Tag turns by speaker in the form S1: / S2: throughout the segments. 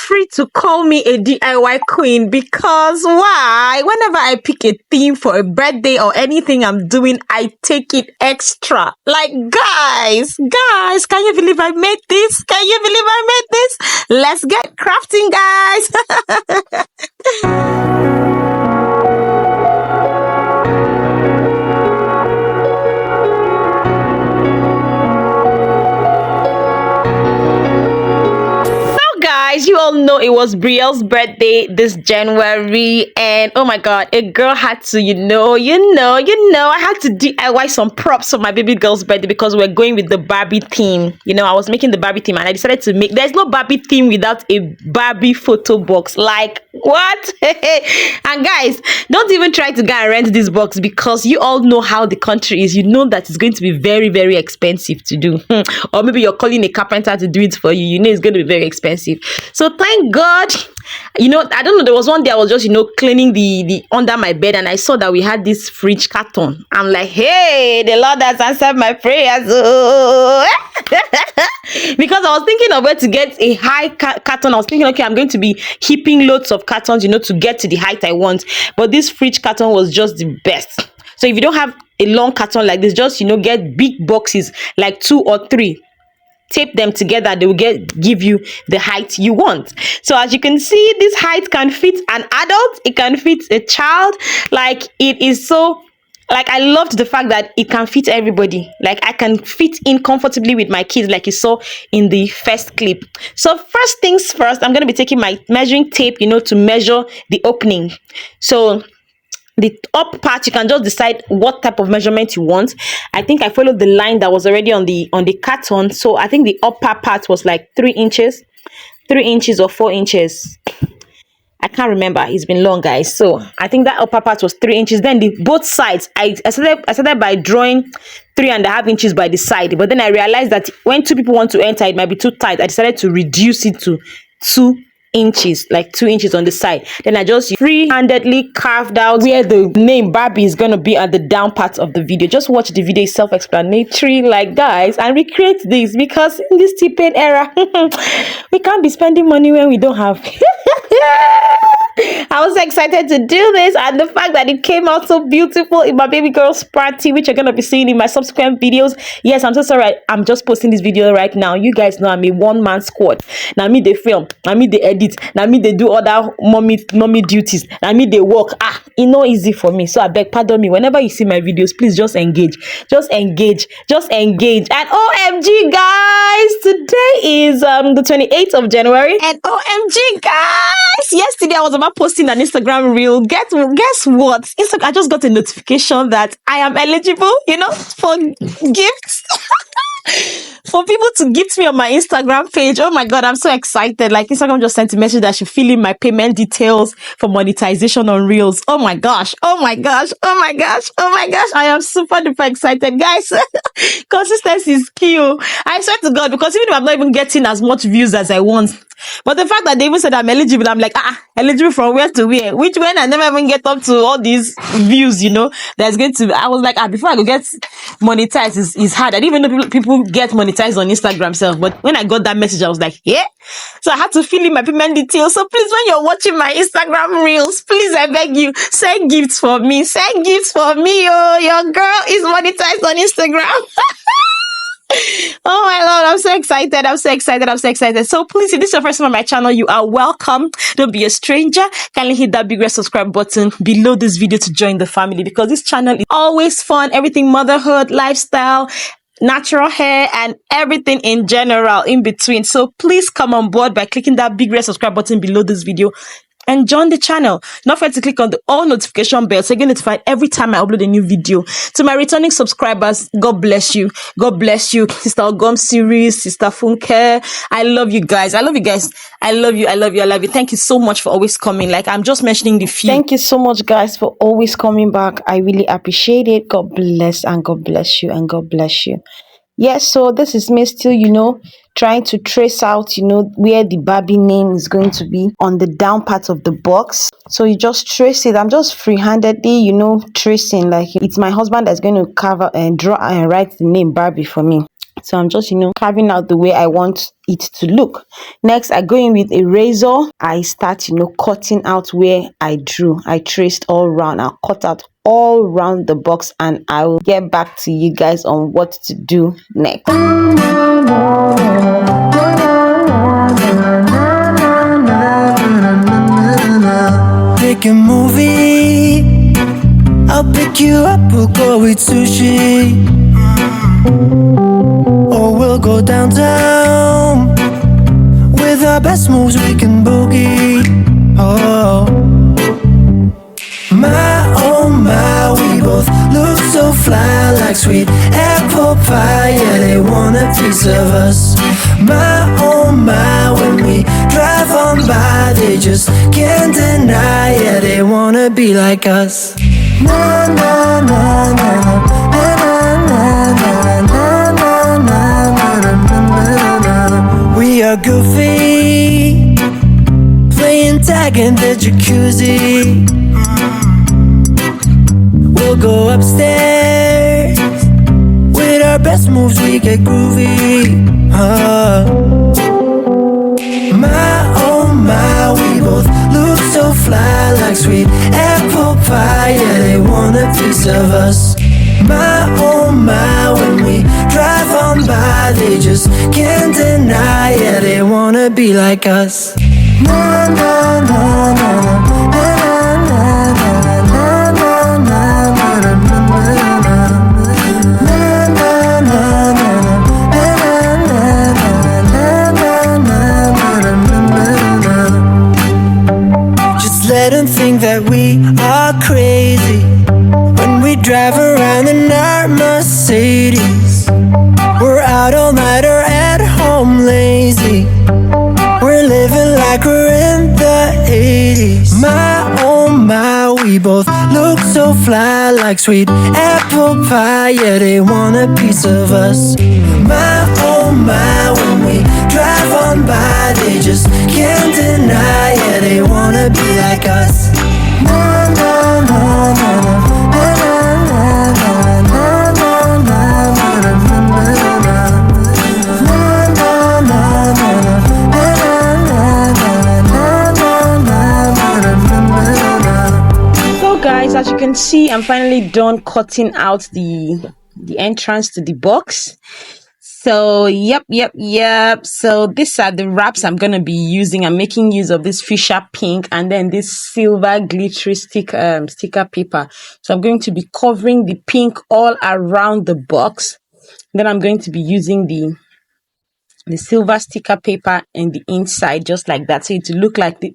S1: free to call me a DIY queen, because why? Whenever I pick a theme for a birthday or anything I'm doing, I take it extra. Like, guys, can you believe I made this? Can you believe I made this? Let's get crafting, guys. You all know it was Brielle's birthday this January, and oh my god, a girl had to, I had to DIY some props for my baby girl's birthday because we're going with the Barbie theme. I was making the Barbie theme, and I decided to make, there's no Barbie theme without a Barbie photo box. Like, what? And guys, don't even try to go and rent this box, because you all know how the country is. You know that it's going to be very, very expensive to do. Or maybe you're calling a carpenter to do it for you. You know it's going to be very expensive. So thank God, I don't know, there was one day I was just, cleaning the under my bed, and I saw that we had this fridge carton. I'm like, hey, the Lord has answered my prayers. Because I was thinking of where to get a high carton. I was thinking, okay, I'm going to be keeping loads of cartons, to get to the height I want. But this fridge carton was just the best. So if you don't have a long carton like this, just, get big boxes, like 2 or 3. Tape them together, they will give you the height you want. So as you can see, this height can fit an adult, it can fit a child. Like, it is so, like, I loved the fact that it can fit everybody. Like, I can fit in comfortably with my kids, like you saw in the first clip. So first things first, I'm going to be taking my measuring tape, to measure the opening. So the up part, you can just decide what type of measurement you want. I think I followed the line that was already on the carton. So I think the upper part was like 3 inches or 4 inches. I can't remember. It's been long, guys. So I think that upper part was 3 inches. Then the both sides, I started by drawing 3.5 inches by the side. But then I realized that when 2 people want to enter, it might be too tight. I decided to reduce it to 2 inches, like 2 inches on the side. Then I just free-handedly carved out where the name Barbie is going to be at the down part of the video. Just watch the video, it's self-explanatory, like, guys, and recreate this, because in this T-Pain era we can't be spending money when we don't have. I was excited to do this, and the fact that it came out so beautiful in my baby girl's party, which you're gonna be seeing in my subsequent videos. Yes, I'm so sorry, I'm just posting this video right now. You guys know I'm a one-man squad. Now me they film, now me they edit, now me they do other mommy duties, now me they work. It's not easy for me, so I beg pardon me. Whenever you see my videos, please just engage. And OMG, guys, today is the 28th of January, and OMG, guys, yesterday I was about posting an Instagram reel. Guess what? I just got a notification that I am eligible, for gifts. For people to gift me on my Instagram page. Oh my god, I'm so excited. Like, Instagram just sent a message that I should fill in my payment details for monetization on reels. Oh my gosh. I am super duper excited, guys. Consistency is key. I swear to God, because even if I'm not even getting as much views as I want, but the fact that they even said I'm eligible, I'm like, eligible from where to where? Which when I never even get up to all these views, there's going to, I was like, before I go get monetized is hard. I didn't even know people get monetized on Instagram self, but when I got that message, I was like, yeah. So I had to fill in my payment details. So please, when you're watching my Instagram reels, please, I beg you, send gifts for me. Oh, your girl is monetized on Instagram. Oh my lord, I'm so excited. So please, if this is your first time on my channel, you are welcome. Don't be a stranger. Kindly hit that big red subscribe button below this video to join the family, because this channel is always fun. Everything motherhood, lifestyle, natural hair, and everything in general in between. So please come on board by clicking that big red subscribe button below this video and join the channel. Not forget to click on the all notification bell so you get notified every time I upload a new video. To my returning subscribers, God bless you. Sister Ogom series, Sister Funke, I love you guys. I love you. Thank you so much for always coming. Like, I'm just mentioning the few. Thank you so much, guys, for always coming back. I really appreciate it. God bless, and God bless you, and God bless you. Yes, so this is me still, trying to trace out, where the Barbie name is going to be on the down part of the box. So you just trace it. I'm just free-handedly, tracing. Like, it's my husband that's going to cover and draw and write the name Barbie for me. So I'm just, carving out the way I want it to look. Next, I go in with a razor. I start, cutting out where I drew. I traced all around. I'll cut out all around the box, and I will get back to you guys on what to do next.
S2: Make a movie, I'll pick you up, we'll go eat sushi, or we'll go downtown. With our best moves we can boogie. Oh my, we both look so fly, like sweet apple pie. Yeah, they want a piece of us. My, when we drive on by, they just can't deny. Yeah, they wanna be like us. Na na na na na na na na na na. We are goofy, playing tag in the jacuzzi. We'll go upstairs, with our best moves we get groovy. My, we both look so fly, like sweet apple pie. Yeah, they want a piece of us. My, when we drive on by, they just can't deny. Yeah, they wanna be like us. Na na na na na na na na na na. Just let them think that we are crazy when we drive around in our Mercedes. We're out all night or at home lazy. We're living like we're in the 80s. My, we both look so fly, like sweet apple pie. Yeah, they want a piece of us. My, when we drive on by, they just can't deny. Yeah, they wanna be like us. Na na na na na na na na na na na.
S1: So guys, as you can see, I'm finally done cutting out the entrance to the box. So yep. So these are the wraps I'm gonna be using. I'm making use of this fuchsia pink and then this silver glittery sticker paper. So I'm going to be covering the pink all around the box. Then I'm going to be using the silver sticker paper in the inside, just like that, so it will look like it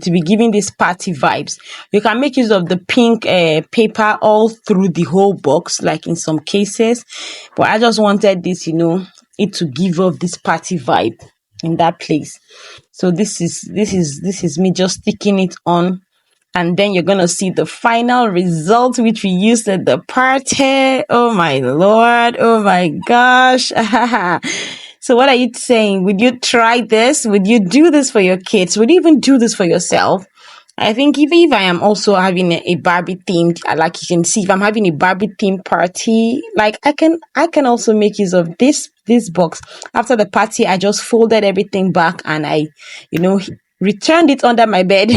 S1: will be giving this party vibes. You can make use of the pink paper all through the whole box, like in some cases, but I just wanted this, it to give off this party vibe in that place. So this is me just sticking it on, and then you're gonna see the final result, which we used at the party. Oh my lord, oh my gosh. So what are you saying? Would you try this? Would you do this for your kids? Would you even do this for yourself? I think even if I am also having a Barbie themed, like you can see, if I'm having a Barbie themed party, like I can also make use of this box. After the party, I just folded everything back and I, returned it under my bed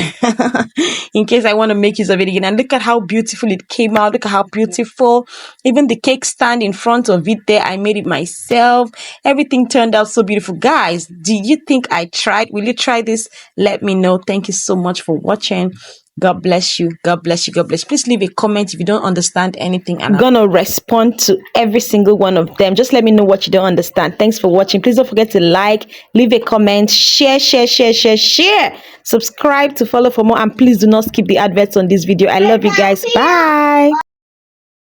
S1: in case I want to make use of it again. And look at how beautiful it came out. Look at how beautiful. Even the cake stand in front of it there, I made it myself. Everything turned out so beautiful. Guys, did you think I tried? Will you try this? Let me know. Thank you so much for watching. God bless you. God bless you. God bless you. Please leave a comment if you don't understand anything, and I'm gonna respond to every single one of them. Just let me know what you don't understand. Thanks for watching. Please don't forget to like, leave a comment, share, subscribe to follow for more, and please do not skip the adverts on this video. I love you guys. Bye.